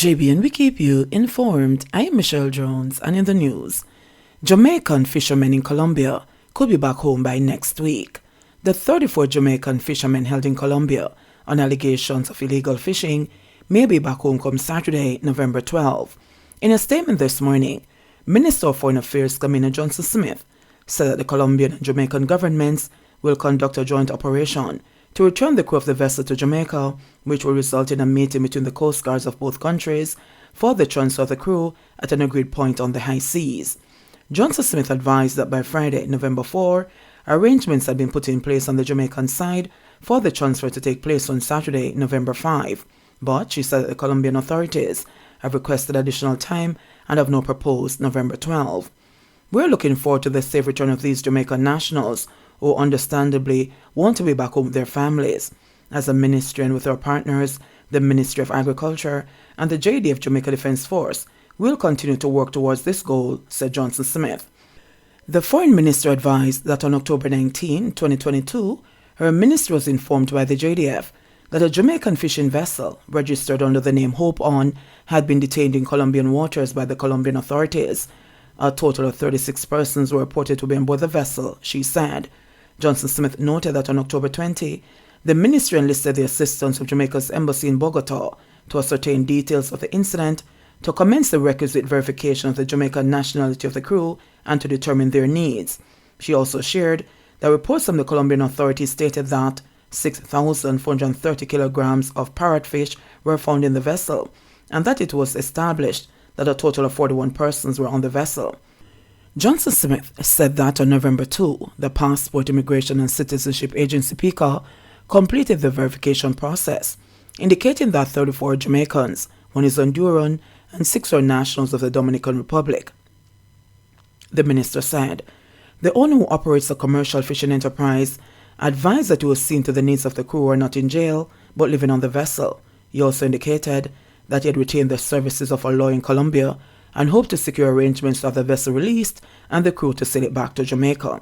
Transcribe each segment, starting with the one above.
JBN, we keep you informed. I am Michelle Jones, and in the news, Jamaican fishermen in Colombia could be back home by next week. The 34 Jamaican fishermen held in Colombia on allegations of illegal fishing may be back home come Saturday, November 12. In a statement this morning, Minister of Foreign Affairs Commissioner Johnson Smith said that the Colombian and Jamaican governments will conduct a joint operation to return the crew of the vessel to Jamaica, which will result in a meeting between the coast guards of both countries for the transfer of the crew at an agreed point on the high seas. Johnson Smith advised that by Friday, November 4, arrangements had been put in place on the Jamaican side for the transfer to take place on Saturday, November 5. But she said that the Colombian authorities have requested additional time and have now proposed November 12. We're looking forward to the safe return of these Jamaican nationals who understandably want to be back home with their families. As a ministry and with our partners, the Ministry of Agriculture and the JDF Jamaica Defence Force, we'll continue to work towards this goal, said Johnson Smith. The Foreign Minister advised that on October 19, 2022, her ministry was informed by the JDF that a Jamaican fishing vessel registered under the name Hope On had been detained in Colombian waters by the Colombian authorities. A total of 36 persons were reported to be on board the vessel, she said. Johnson Smith noted that on October 20, the ministry enlisted the assistance of Jamaica's embassy in Bogota to ascertain details of the incident, to commence the requisite verification of the Jamaican nationality of the crew, and to determine their needs. She also shared that reports from the Colombian authorities stated that 6,430 kilograms of parrotfish were found in the vessel, and that it was established that a total of 41 persons were on the vessel. Johnson Smith said that on November 2, the Passport, Immigration and Citizenship Agency PICA completed the verification process, indicating that 34 Jamaicans, 1 is Honduran, and 6 are nationals of the Dominican Republic. The minister said, the owner who operates a commercial fishing enterprise advised that he was seen to the needs of the crew who are not in jail but living on the vessel. He also indicated that he had retained the services of a lawyer in Colombia and hoped to secure arrangements to have the vessel released and the crew to sail it back to Jamaica.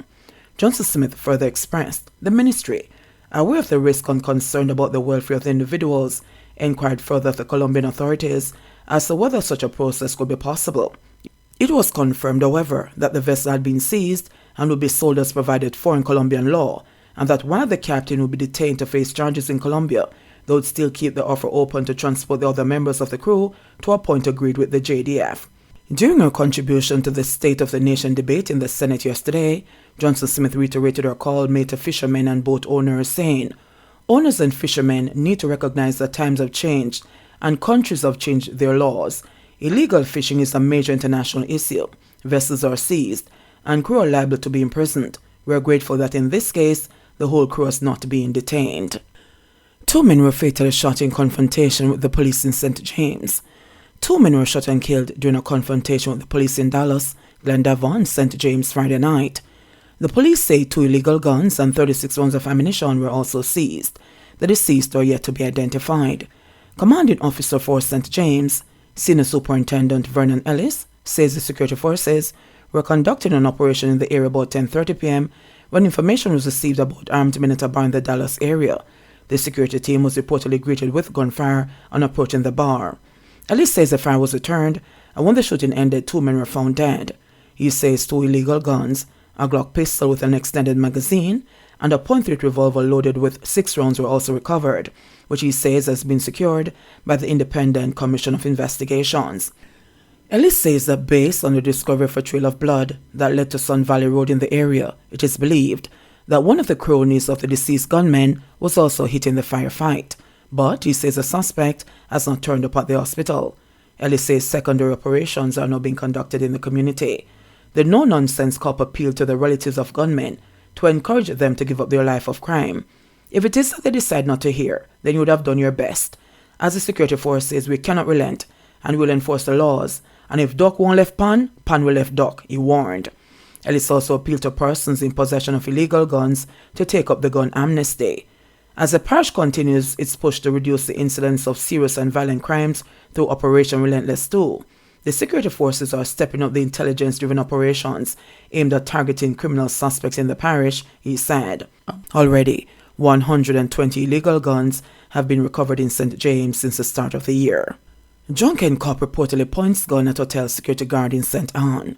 Johnson Smith further expressed the ministry, aware of the risk and concerned about the welfare of the individuals, inquired further of the Colombian authorities as to whether such a process could be possible. It was confirmed, however, that the vessel had been seized and would be sold as provided for in Colombian law, and that while the captain would be detained to face charges in Colombia, they would still keep the offer open to transport the other members of the crew to a point agreed with the JDF. During her contribution to the State of the Nation debate in the Senate yesterday, Johnson Smith reiterated her call made to fishermen and boat owners, saying, owners and fishermen need to recognize that times have changed and countries have changed their laws. Illegal fishing is a major international issue. Vessels are seized and crew are liable to be imprisoned. We are grateful that in this case, the whole crew is not being detained. 2 men were fatally shot in confrontation with the police in St. James. 2 men were shot and killed during a confrontation with the police in Dallas, Glendavon, St. James Friday night. The police say 2 illegal guns and 36 rounds of ammunition were also seized. The deceased are yet to be identified. Commanding Officer for St. James, Senior Superintendent Vernon Ellis, says the security forces were conducting an operation in the area about 10:30 p.m. when information was received about armed men at a bar in the Dallas area. The security team was reportedly greeted with gunfire on approaching the bar. Ellis says the fire was returned, and when the shooting ended, 2 men were found dead. He says 2 illegal guns, a Glock pistol with an extended magazine, and a .38 revolver loaded with 6 rounds were also recovered, which he says has been secured by the Independent Commission of Investigations. Ellis says that based on the discovery of a trail of blood that led to Sun Valley Road in the area, it is believed that one of the cronies of the deceased gunmen was also hit in the firefight. But he says the suspect has not turned up at the hospital. Ellis says secondary operations are now being conducted in the community. The no-nonsense cop appealed to the relatives of gunmen to encourage them to give up their life of crime. If it is that they decide not to hear, then you would have done your best. As the security force says, we cannot relent, and we will enforce the laws. And if duck won't left pan, pan will left duck, he warned. Ellis also appealed to persons in possession of illegal guns to take up the gun amnesty. As the parish continues its push to reduce the incidence of serious and violent crimes through Operation Relentless 2, the security forces are stepping up the intelligence-driven operations aimed at targeting criminal suspects in the parish, he said. Already, 120 illegal guns have been recovered in St. James since the start of the year. Drunken cop reportedly points gun at hotel security guard in St. Anne.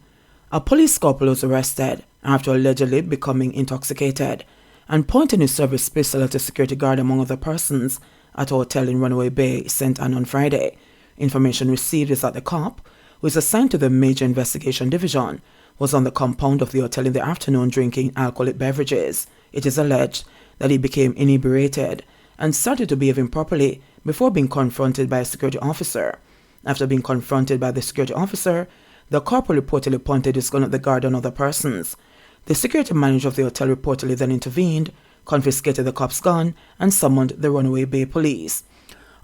A police corporal was arrested after allegedly becoming intoxicated and pointing his service pistol at a security guard among other persons at a hotel in Runaway Bay, St. Anne on Friday. Information received is that the cop, who is assigned to the Major Investigation Division, was on the compound of the hotel in the afternoon drinking alcoholic beverages. It is alleged that he became inebriated and started to behave improperly before being confronted by a security officer. After being confronted by the security officer, the corporal reportedly pointed his gun at the guard and other persons. The security manager of the hotel reportedly then intervened, confiscated the cop's gun, and summoned the Runaway Bay police.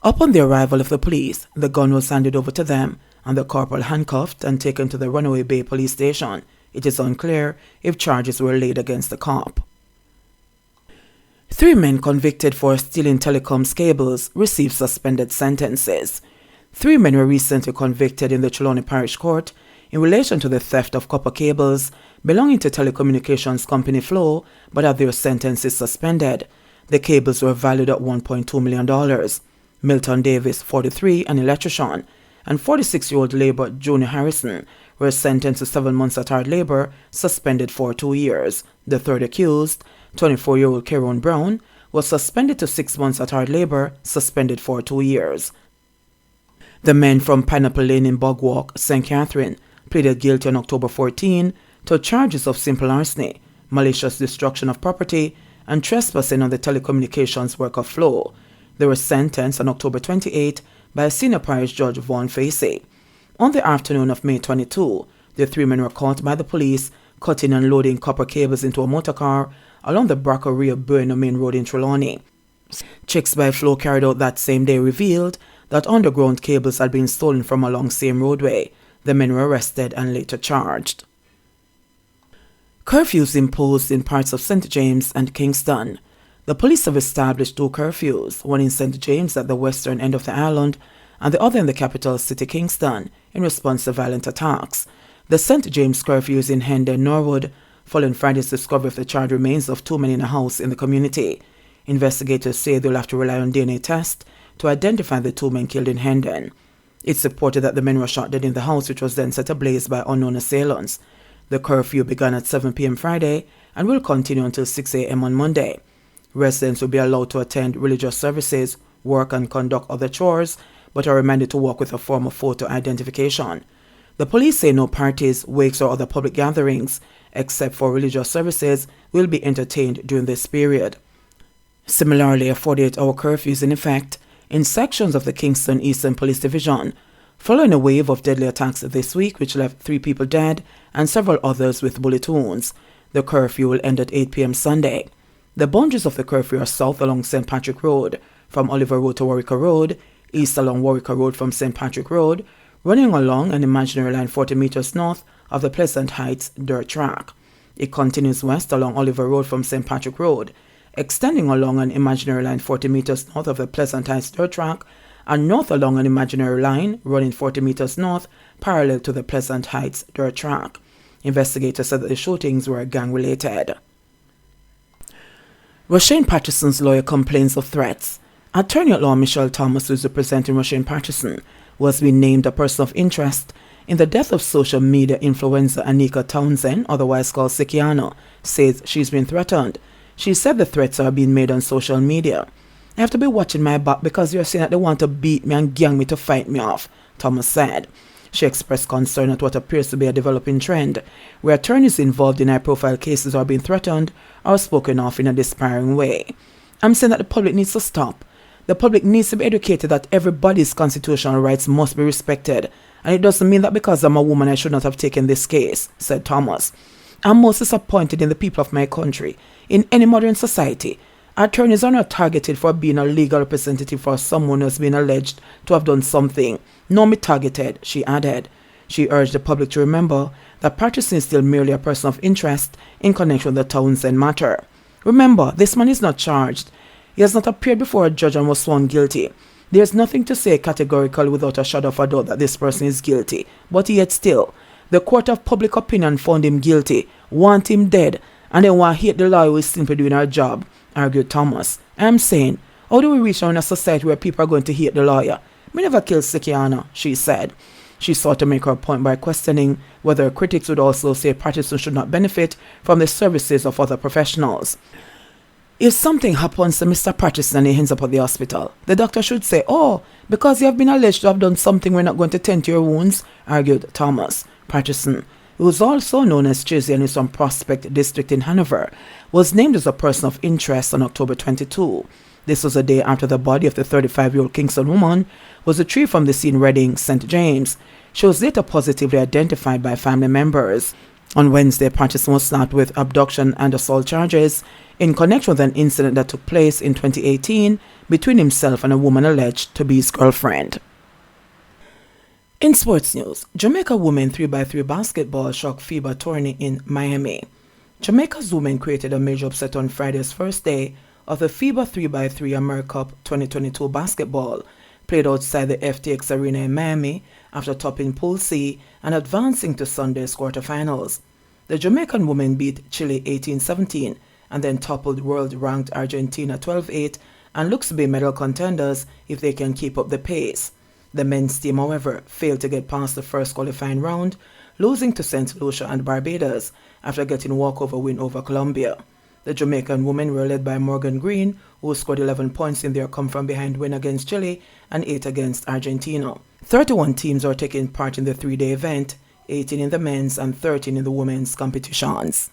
Upon the arrival of the police, the gun was handed over to them, and the corporal handcuffed and taken to the Runaway Bay police station. It is unclear if charges were laid against the cop. 3 men convicted for stealing telecoms cables received suspended sentences. 3 men were recently convicted in the Trelawney Parish Court in relation to the theft of copper cables belonging to telecommunications company Flow, but had their sentences suspended. The cables were valued at $1.2 million. Milton Davis, 43, an electrician, and 46-year-old laborer Junior Harrison were sentenced to 7 months at hard labor, suspended for 2 years. The third accused, 24-year-old Keron Brown, was suspended to 6 months at hard labor, suspended for 2 years. The men from Pineapple Lane in Bogwalk, St. Catherine, pleaded guilty on October 14 to charges of simple larceny, malicious destruction of property, and trespassing on the telecommunications work of Flow. They were sentenced on October 28 by a senior parish judge, Vaughan Facey. On the afternoon of May 22, the 3 men were caught by the police cutting and loading copper cables into a motor car along the Bracco-Rio Bueno Main Road in Trelawney. Checks by Flow carried out that same day revealed that underground cables had been stolen from along same roadway. The men were arrested and later charged. Curfews imposed in parts of St. James and Kingston. The police have established 2 curfews, one in St. James at the western end of the island and the other in the capital city, Kingston, in response to violent attacks. The St. James curfew is in Hendon, Norwood, following Friday's discovery of the charred remains of 2 men in a house in the community. Investigators say they'll have to rely on DNA tests to identify the 2 men killed in Hendon. It's reported that the men were shot dead in the house, which was then set ablaze by unknown assailants. The curfew began at 7 p.m. Friday and will continue until 6 a.m. on Monday. Residents will be allowed to attend religious services, work and conduct other chores, but are reminded to walk with a form of photo identification. The police say no parties, wakes or other public gatherings, except for religious services, will be entertained during this period. Similarly, a 48-hour curfew is in effect in sections of the Kingston Eastern Police Division, following a wave of deadly attacks this week which left 3 people dead and several others with bullet wounds. The curfew will end at 8 p.m. Sunday. The boundaries of the curfew are south along St. Patrick Road from Oliver Road to Warwicker Road, east along Warwicker Road from St. Patrick Road, running along an imaginary line 40 meters north of the Pleasant Heights dirt track. It continues west along Oliver Road from St. Patrick Road, extending along an imaginary line 40 meters north of the Pleasant Heights dirt track, and north along an imaginary line running 40 meters north parallel to the Pleasant Heights dirt track. Investigators said that the shootings were gang-related. Roshane Patterson's lawyer complains of threats. Attorney-at-law Michelle Thomas, who is representing Roshane Patterson, was being named a person of interest in the death of social media influencer Anika Townsend, otherwise called Sikiano, says she's been threatened. She said the threats are being made on social media. I have to be watching my back because you're saying that they want to beat me and gang me to fight me off, Thomas said. She expressed concern at what appears to be a developing trend, where attorneys involved in high-profile cases are being threatened or spoken of in a despairing way. I'm saying that the public needs to stop. The public needs to be educated that everybody's constitutional rights must be respected, and it doesn't mean that because I'm a woman I should not have taken this case, said Thomas. I'm most disappointed in the people of my country. In any modern society, attorneys are not targeted for being a legal representative for someone who has been alleged to have done something. Nor me targeted, she added. She urged the public to remember that Patterson is still merely a person of interest in connection with the Townsend matter. Remember, this man is not charged. He has not appeared before a judge and was sworn guilty. There is nothing to say categorically without a shadow of a doubt that this person is guilty. But yet still, the court of public opinion found him guilty, want him dead, and then want to hate the lawyer who is simply doing her job, argued Thomas. I'm saying, how do we reach now in a society where people are going to hate the lawyer? "Me never kill Sikiana," she said. She sought to make her point by questioning whether critics would also say Patterson should not benefit from the services of other professionals. "If something happens to Mr. Patterson and he ends up at the hospital, the doctor should say, 'Oh, because you have been alleged to have done something, we're not going to tend to your wounds,'" argued Thomas. Patterson, who is also known as Chizzy and is from Prospect District in Hanover, was named as a person of interest on October 22. This was a day after the body of the 35-year-old Kingston woman was retrieved from the scene in Reading, St. James. She was later positively identified by family members. On Wednesday, Patterson was slapped with abduction and assault charges in connection with an incident that took place in 2018 between himself and a woman alleged to be his girlfriend. In sports news, Jamaica women 3x3 basketball shock FIBA tourney in Miami. Jamaica's women created a major upset on Friday's first day of the FIBA 3x3 AmeriCup 2022 basketball, played outside the FTX Arena in Miami after topping Pool C and advancing to Sunday's quarterfinals. The Jamaican women beat Chile 18-17 and then toppled world-ranked Argentina 12-8 and looks to be medal contenders if they can keep up the pace. The men's team, however, failed to get past the first qualifying round, losing to St. Lucia and Barbados after getting a walkover win over Colombia. The Jamaican women were led by Morgan Green, who scored 11 points in their come-from-behind win against Chile and 8 against Argentina. 31 teams are taking part in the three-day event, 18 in the men's and 13 in the women's competitions.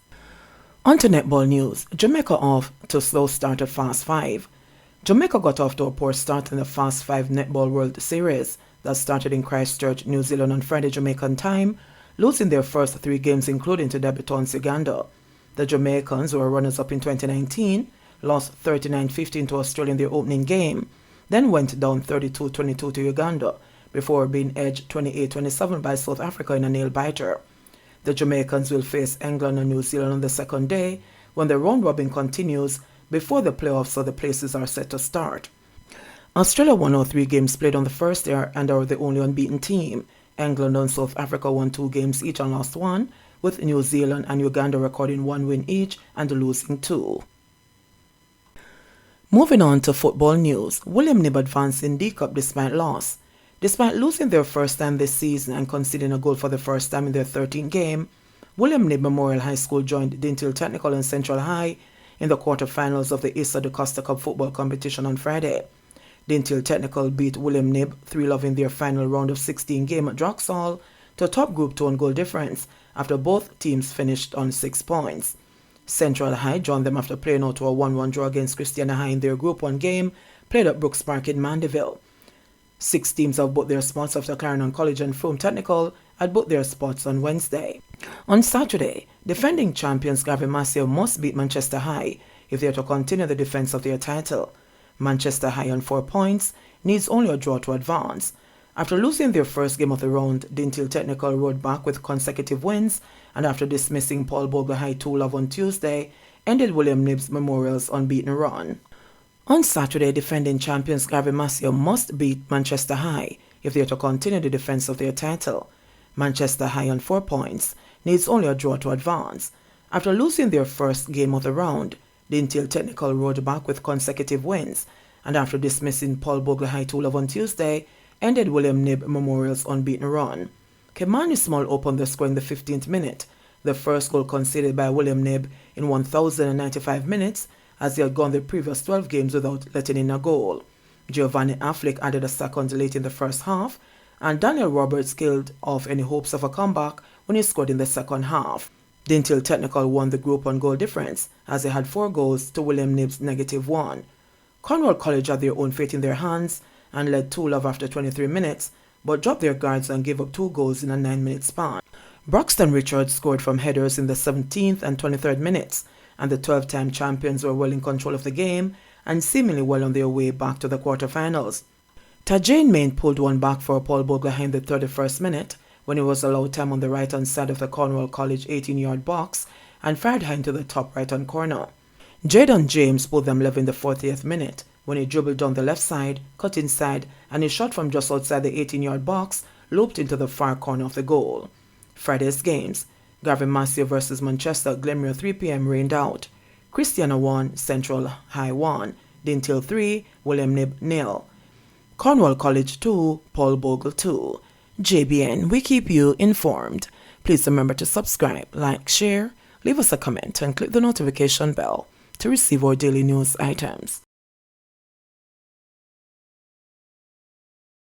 On to netball news. Jamaica off to slow start at Fast 5. Jamaica got off to a poor start in the Fast 5 Netball World Series that started in Christchurch, New Zealand on Friday Jamaican time, losing their first 3 games including to debutants Uganda. The Jamaicans, who were runners-up in 2019, lost 39-15 to Australia in their opening game, then went down 32-22 to Uganda before being edged 28-27 by South Africa in a nail-biter. The Jamaicans will face England and New Zealand on the second day when the round-robin continues before the playoffs, so the places are set to start. Australia won all 3 games played on the first day and are the only unbeaten team. England and South Africa won 2 games each and lost 1, with New Zealand and Uganda recording 1 win each and losing 2. Moving on to football news, William Knibb advanced in D-Cup despite loss. Despite losing their first time this season and conceding a goal for the first time in their 13th game, William Knibb Memorial High School joined Dintil Technical and Central High in the quarterfinals of the Issa de Costa Cup football competition on Friday. Dintil Technical beat William Knibb 3-0 in their final round of 16 game at Droxall to top Group 2 on goal difference after both teams finished on 6 points. Central High joined them after playing out to a 1-1 draw against Christiana High in their Group 1 game played at Brooks Park in Mandeville. 6 teams have booked their spots after Clarendon College and Frome Technical had booked their spots on Wednesday. On Saturday, defending champions Gavin Massey must beat Manchester High if they are to continue the defense of their title. Manchester High on 4 points needs only a draw to advance. After losing their first game of the round, Dintil Technical rode back with consecutive wins and after dismissing Paul Bogle High 2-0 on Tuesday, ended William Knibb's Memorial's unbeaten run. On Saturday, defending champions Gavin Massey must beat Manchester High if they are to continue the defense of their title. Manchester High on 4 points needs only a draw to advance. After losing their first game of the round, Dintil Technical rode back with consecutive wins and after dismissing Paul Bogle High 2-0 on Tuesday, ended William Knibb Memorial's unbeaten run. Kemani Small opened the score in the 15th minute, the first goal conceded by William Knibb in 1,095 minutes as he had gone the previous 12 games without letting in a goal. Giovanni Affleck added a second late in the first half, and Daniel Roberts killed off any hopes of a comeback when he scored in the second half. Dintil Technical won the group on goal difference as they had 4 goals to William Knibb's -1. Cornwall College had their own fate in their hands and led 2-0 after 23 minutes, but dropped their guards and gave up 2 goals in a 9-minute span. Broxton Richards scored from headers in the 17th and 23rd minutes, and the 12-time champions were well in control of the game and seemingly well on their way back to the quarterfinals. Tajane Main pulled one back for Paul Bogle in the 31st minute when he was allowed time on the right-hand side of the Cornwall College 18-yard box and fired high into the top right-hand corner. Jadon James pulled them level in the 40th minute when he dribbled down the left side, cut inside, and his shot from just outside the 18-yard box looped into the far corner of the goal. Friday's games, Gavin Massey versus Manchester at Glenmuir 3 p.m. rained out. Christiana 1, Central High 1, Dintil 3, William Knibb 0. Cornwall College 2, Paul Bogle 2. JBN, we keep you informed. Please remember to subscribe, like, share, leave us a comment, and click the notification bell to receive our daily news items.